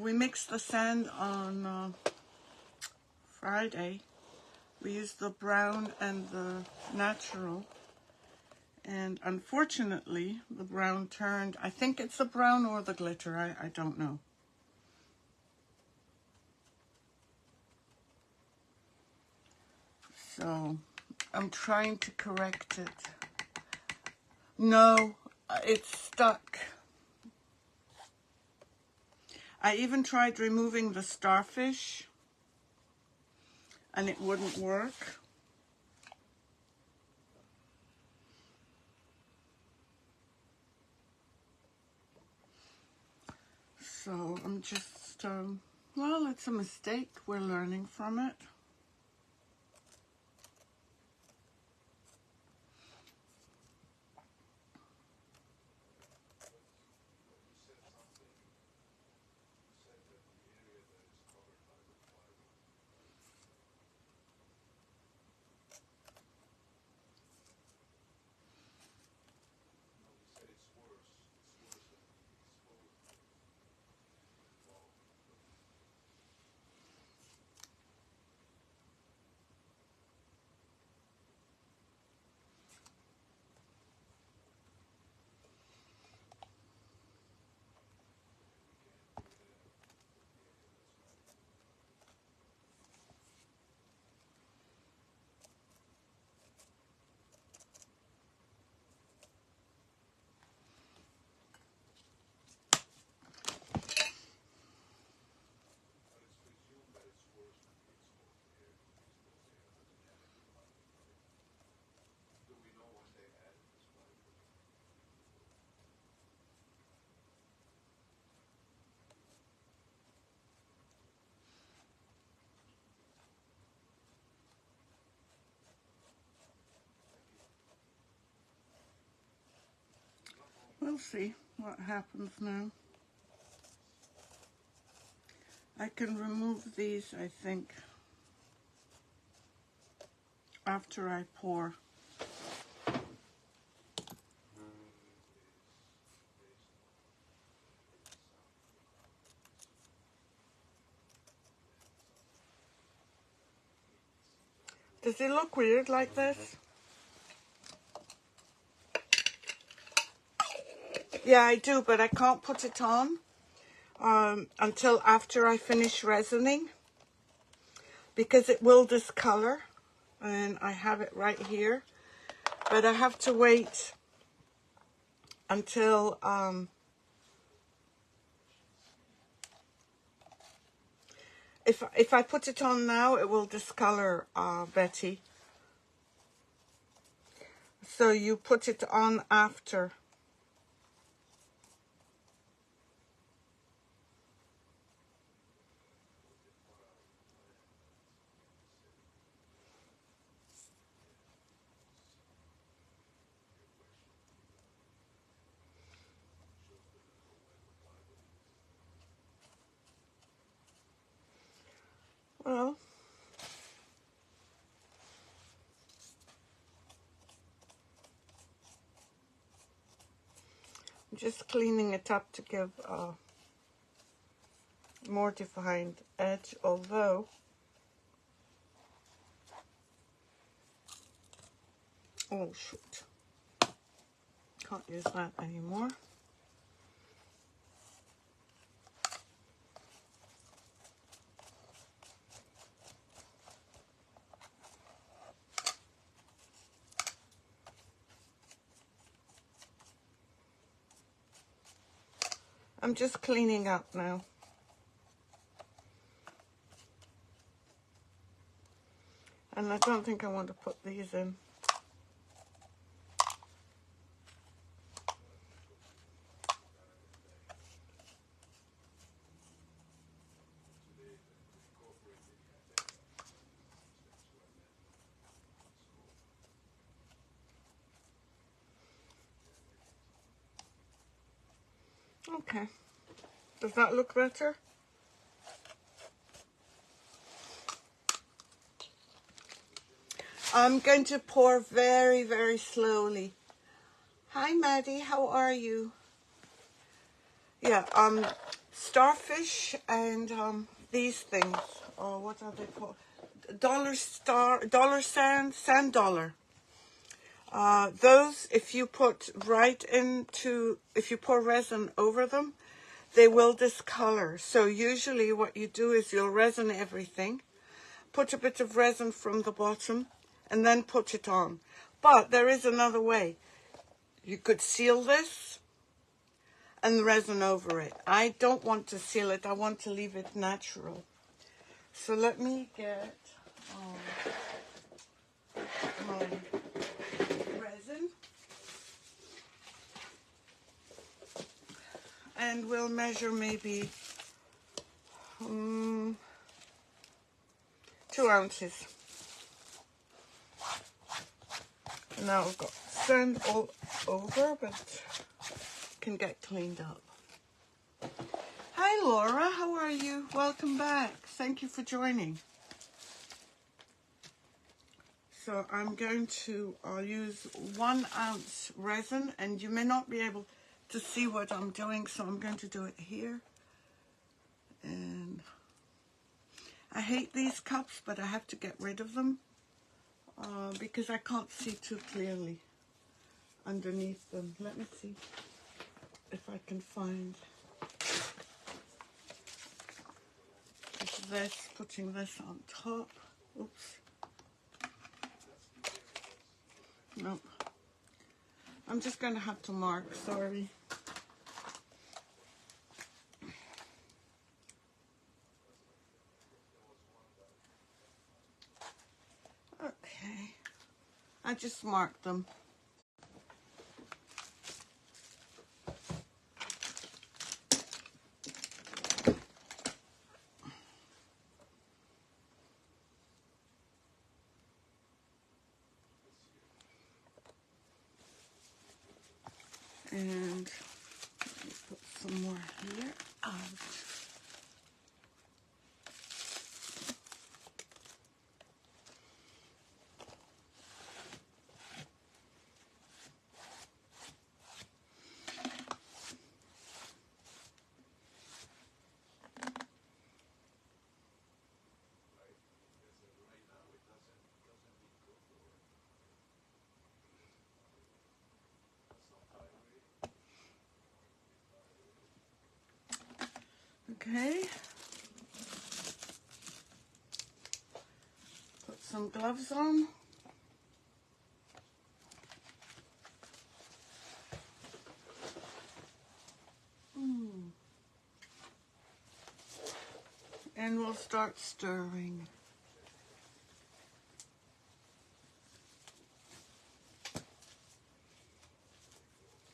We mixed the sand on Friday. We used the brown and the natural. And unfortunately, the brown turned, I think it's the brown or the glitter, I don't know. So I'm trying to correct it. No, it's stuck. I even tried removing the starfish and it wouldn't work. So I'm just, well, it's a mistake. We're learning from it. We'll see what happens now. I can remove these, I think, after I pour. Does it look weird like this? Yeah, I do, but I can't put it on until after I finish resining because it will discolor, and I have it right here. But I have to wait until if I put it on now, it will discolor, Betty. So you put it on after. Well, I'm just cleaning it up to give a more defined edge, although oh shoot, can't use that anymore. I'm just cleaning up now. And I don't think I want to put these in. Okay. Does that look better? I'm going to pour very, very slowly. Hi, Maddie. How are you? Yeah, starfish and these things. Oh, what are they called? Sand dollar. Those, if you pour resin over them, they will discolor. So usually what you do is you'll resin everything, put a bit of resin from the bottom, and then put it on. But there is another way. You could seal this and resin over it. I don't want to seal it. I want to leave it natural. So let me get my resin. And we'll measure maybe 2 ounces. Now I've got sand all over, but can get cleaned up. Hi Laura, how are you? Welcome back. Thank you for joining. So I'm going to, I'll use 1 ounce resin, and you may not be able to see what I'm doing, so I'm going to do it here. And I hate these cups, but I have to get rid of them because I can't see too clearly underneath them. Let me see if I can find this, putting this on top. Oops. Nope. I'm just going to have to mark, sorry. Okay. I just marked them. And let me put some more here. Ouch. Okay. Put some gloves on. And we'll start stirring.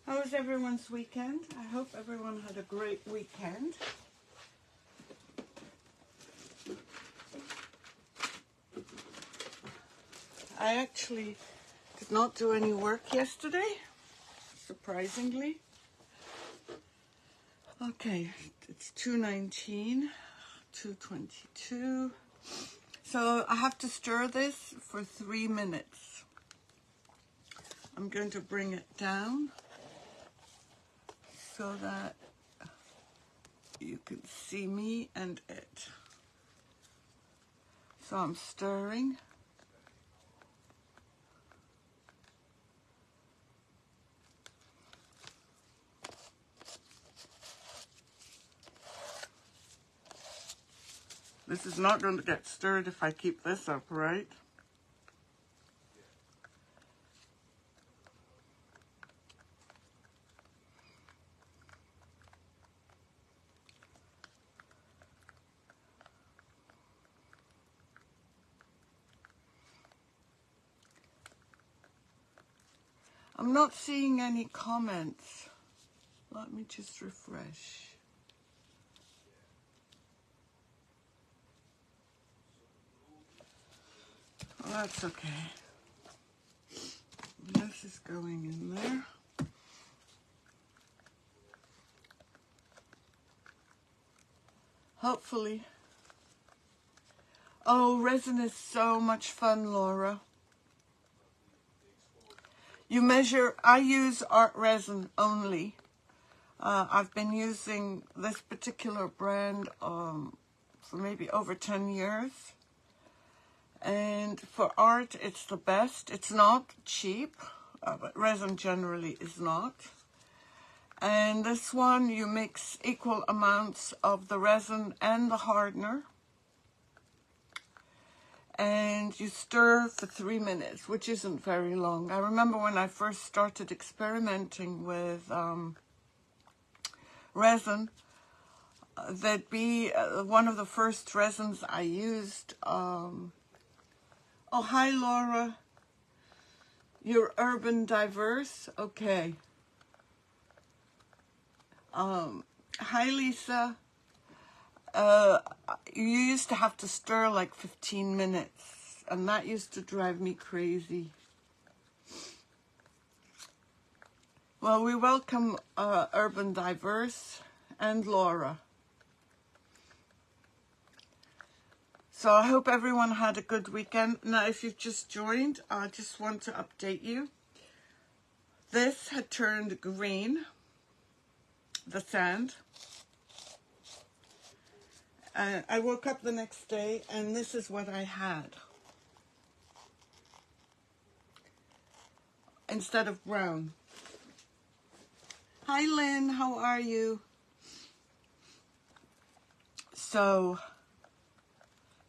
How was everyone's weekend? I hope everyone had a great weekend. I actually did not do any work yesterday, surprisingly. Okay, it's 2:19, 2:22. So I have to stir this for 3 minutes. I'm going to bring it down so that you can see me and it. So I'm stirring. This is not going to get stirred if I keep this up, right? I'm not seeing any comments. Let me just refresh. Oh, that's okay. This is going in there. Hopefully. Oh, resin is so much fun, Laura. You measure, I use art resin only. I've been using this particular brand for maybe over 10 years. And for art, it's the best. It's not cheap, but resin generally is not. And this one, you mix equal amounts of the resin and the hardener. And you stir for 3 minutes, which isn't very long. I remember when I first started experimenting with resin, that'd be one of the first resins I used. Oh, hi, Laura. You're urban diverse? Okay. Hi, Lisa. You used to have to stir like 15 minutes, and that used to drive me crazy. Well, we welcome Urban Diverse and Laura. So I hope everyone had a good weekend. Now, if you've just joined, I just want to update you. This had turned green, the sand. I woke up the next day and this is what I had instead of brown. Hi Lynn, how are you? So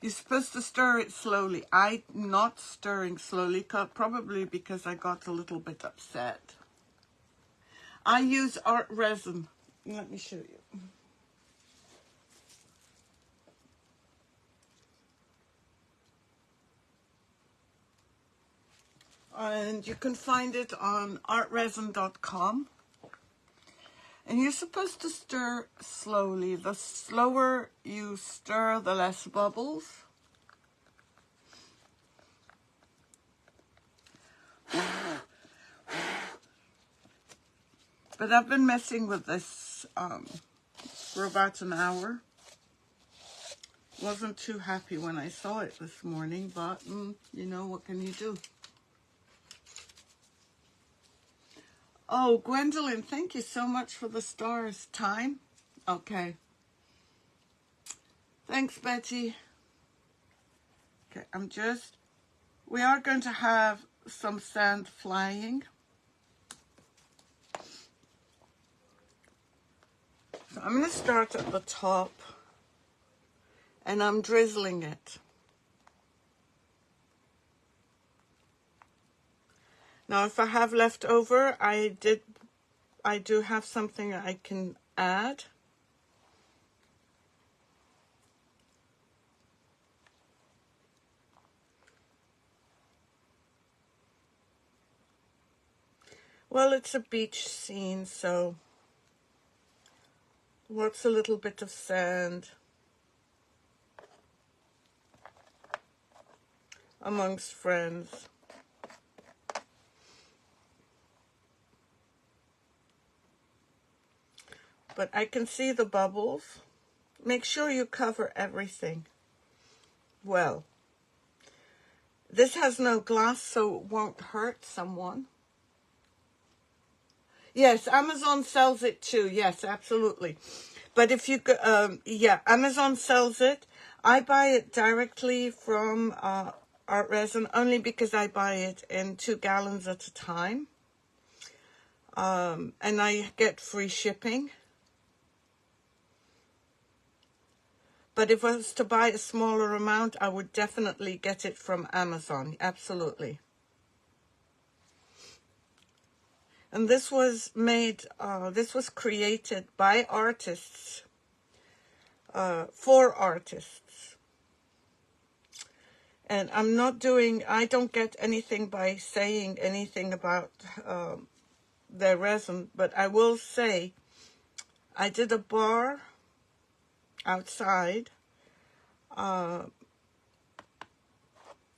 you're supposed to stir it slowly. I'm not stirring slowly, probably because I got a little bit upset. I use art resin. Let me show you. And you can find it on artresin.com. And you're supposed to stir slowly. The slower you stir, the less bubbles. But I've been messing with this for about an hour. Wasn't too happy when I saw it this morning, but you know, what can you do? Oh, Gwendolyn, thank you so much for the stars. Time? Okay. Thanks, Betty. Okay, we are going to have some sand flying. So I'm going to start at the top, and I'm drizzling it. Now, if I have left over, I do have something I can add. Well, it's a beach scene, so what's a little bit of sand amongst friends? But I can see the bubbles. Make sure you cover everything well. This has no glass, so it won't hurt someone. Yes, Amazon sells it too. Yes, absolutely. But if you, yeah, Amazon sells it. I buy it directly from Art Resin only because I buy it in 2 gallons at a time. And I get free shipping. But if I was to buy a smaller amount, I would definitely get it from Amazon. Absolutely. And this was this was created by artists, for artists. And I don't get anything by saying anything about their resin, but I will say, I did a bar outside, and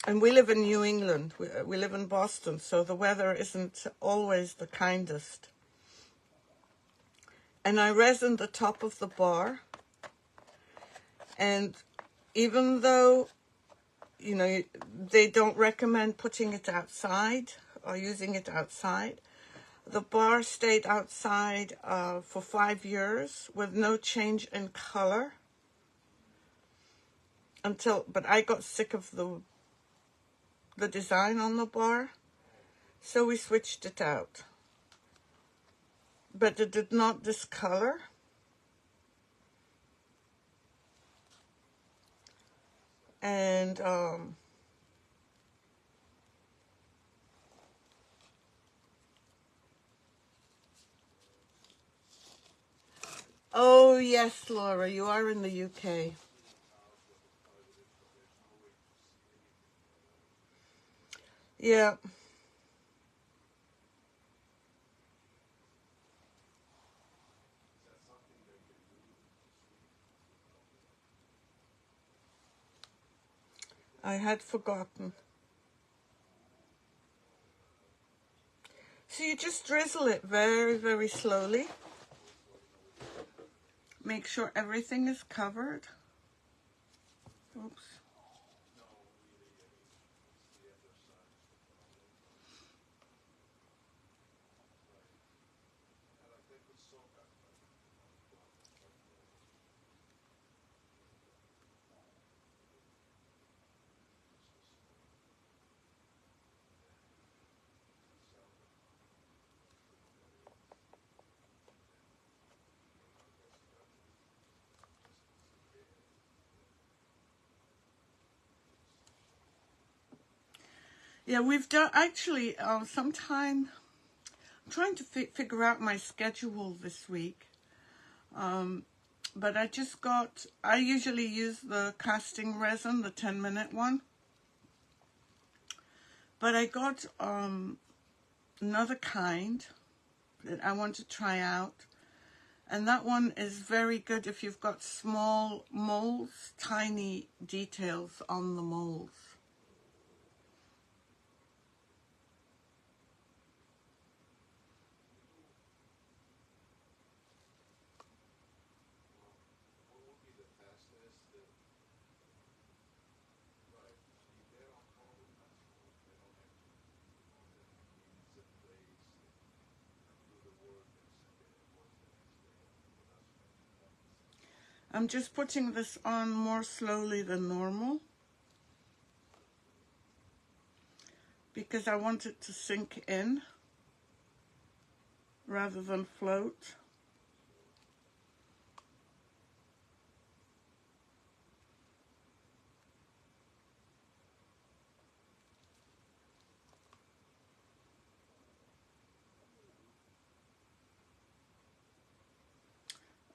we live in New England, we live in Boston, so the weather isn't always the kindest. And I resined the top of the bar, and even though, you know, they don't recommend putting it outside or using it outside, The bar stayed outside for 5 years with no change in color but I got sick of the design on the bar, so we switched it out. But it did not discolor. And oh yes, Laura, you are in the UK. Yeah. I had forgotten. So you just drizzle it very, very slowly. Make sure everything is covered. Oops. Yeah, we've done, actually, sometime, I'm trying to figure out my schedule this week. But I usually use the casting resin, the 10-minute one. But I got another kind that I want to try out. And that one is very good if you've got small molds, tiny details on the molds. I'm just putting this on more slowly than normal because I want it to sink in rather than float.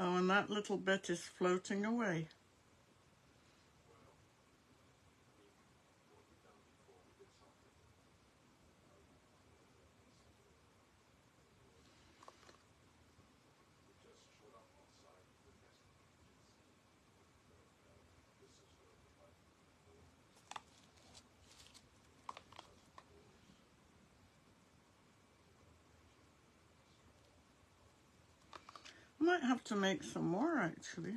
Oh, and that little bit is floating away. I might have to make some more, actually.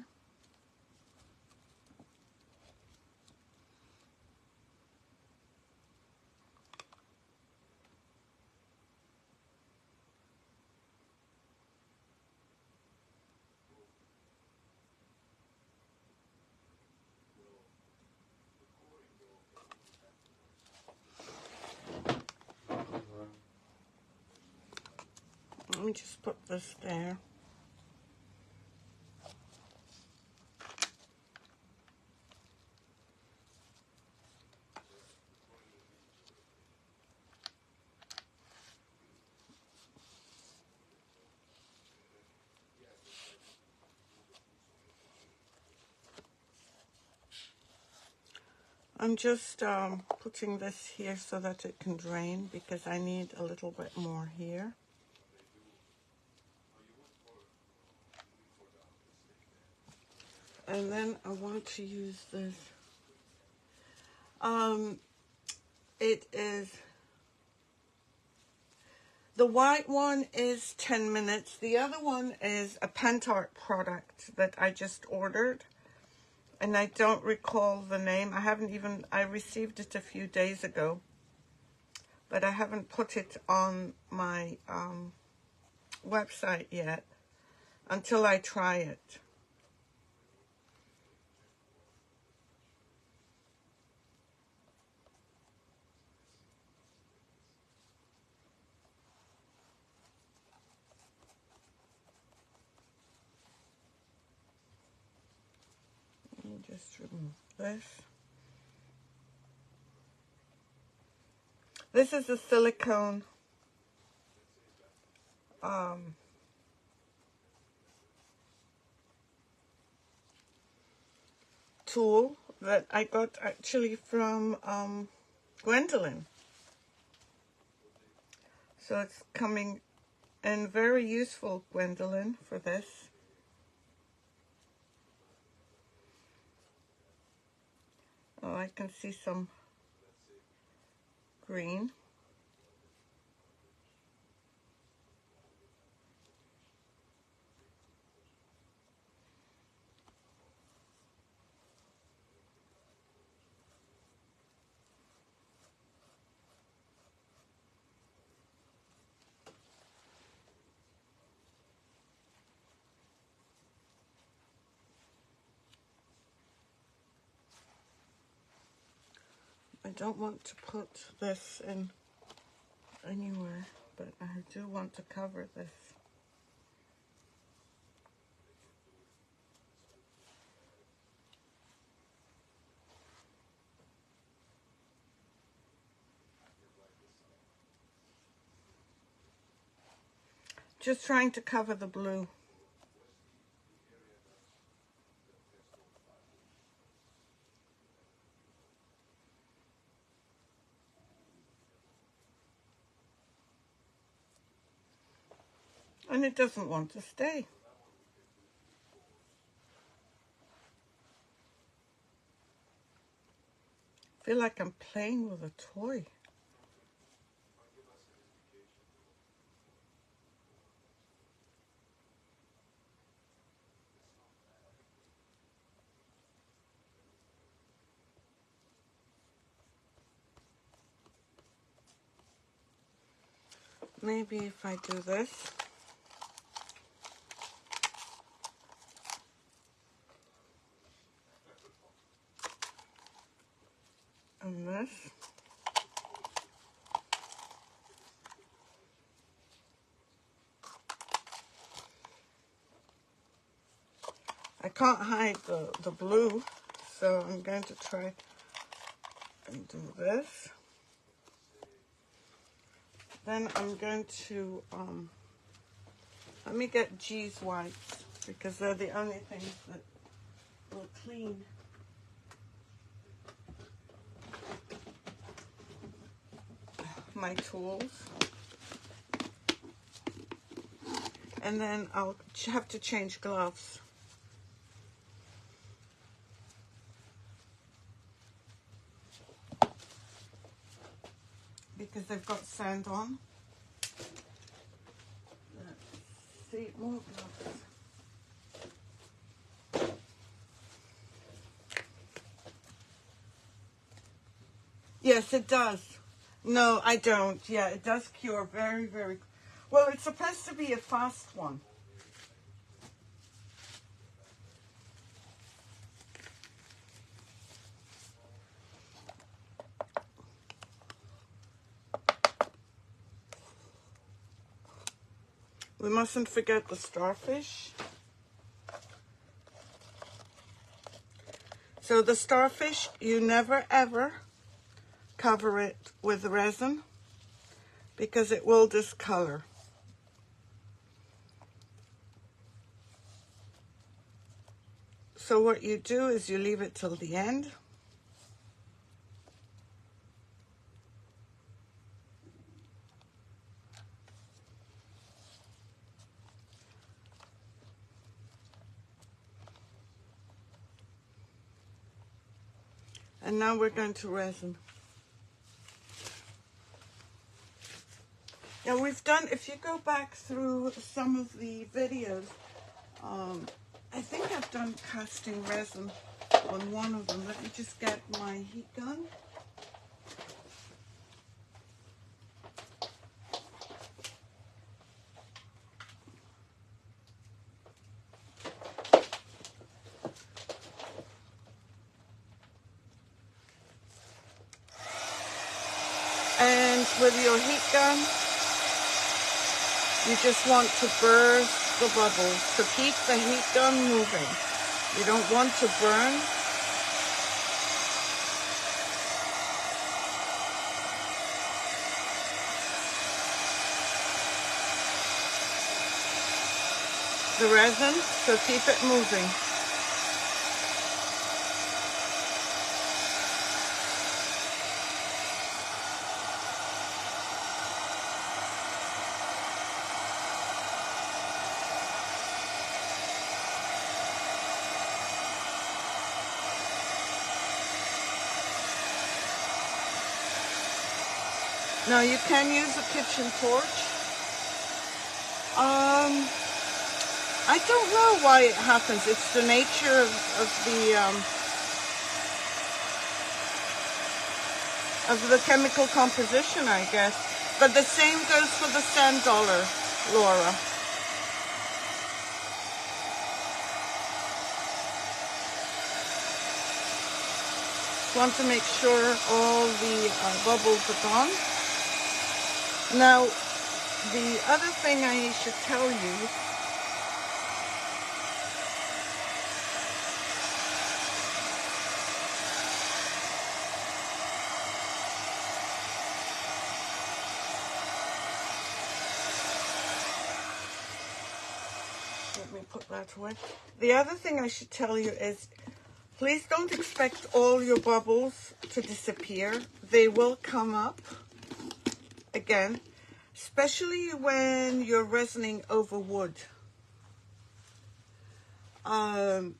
Let me just put this there. I'm just putting this here so that it can drain because I need a little bit more here. And then I want to use this. It is, the white one is 10 minutes. The other one is a Pentart product that I just ordered. And I don't recall the name. I received it a few days ago. But I haven't put it on my website yet until I try it. Let me just remove this. This is a silicone tool that I got actually from Gwendolyn. So it's coming in very useful, Gwendolyn, for this. Oh, I can see some green. I don't want to put this in anywhere, but I do want to cover this. Just trying to cover the blue. And it doesn't want to stay. I feel like I'm playing with a toy. Maybe if I do this. And this. I can't hide the blue, so I'm going to try and do this. Then I'm going to, let me get G's wipes, because they're the only things that will clean. My tools. And then I'll have to change gloves. Because they've got sand on. Let's see, more gloves. Yes, it does. No, I don't. Yeah, it does cure very, very... Well, it's supposed to be a fast one. We mustn't forget the starfish. So the starfish, you never ever cover it with resin because it will discolor. So what you do is you leave it till the end. And now we're going to resin. Now we've done, if you go back through some of the videos, I think I've done casting resin on one of them. Let me just get my heat gun. sometimes with your heat gun, you just want to burst the bubbles. So keep the heat gun moving. You don't want to burn. The resin, so keep it moving. Now you can use a kitchen torch. I don't know why it happens. It's the nature of the chemical composition, I guess. But the same goes for the sand dollar, Laura. Just want to make sure all the bubbles are gone. Now, the other thing I should tell you, let me put that away. The other thing I should tell you is, please don't expect all your bubbles to disappear. They will come up again, especially when you're resining over wood.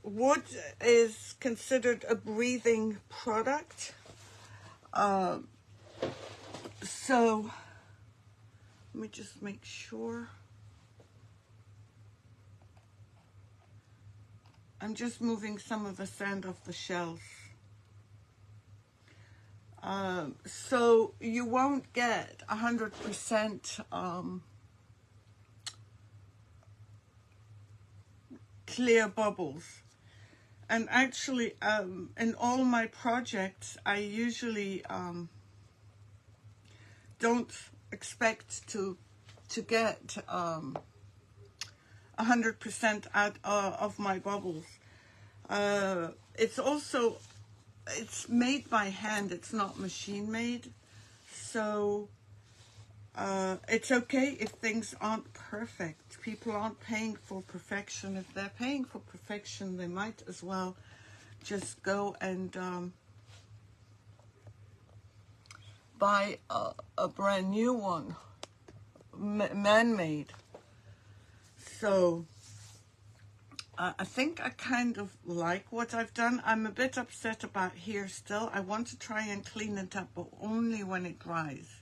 Wood is considered a breathing product. So let me just make sure. I'm just moving some of the sand off the shells. So you won't get 100% clear bubbles. And actually, in all my projects, I usually don't expect to get 100% out of my bubbles. It's made by hand, it's not machine made. So it's okay if things aren't perfect. People aren't paying for perfection. If they're paying for perfection, they might as well just go and buy a brand new one, man-made. So I think I kind of like what I've done. I'm a bit upset about here still. I want to try and clean it up, but only when it dries.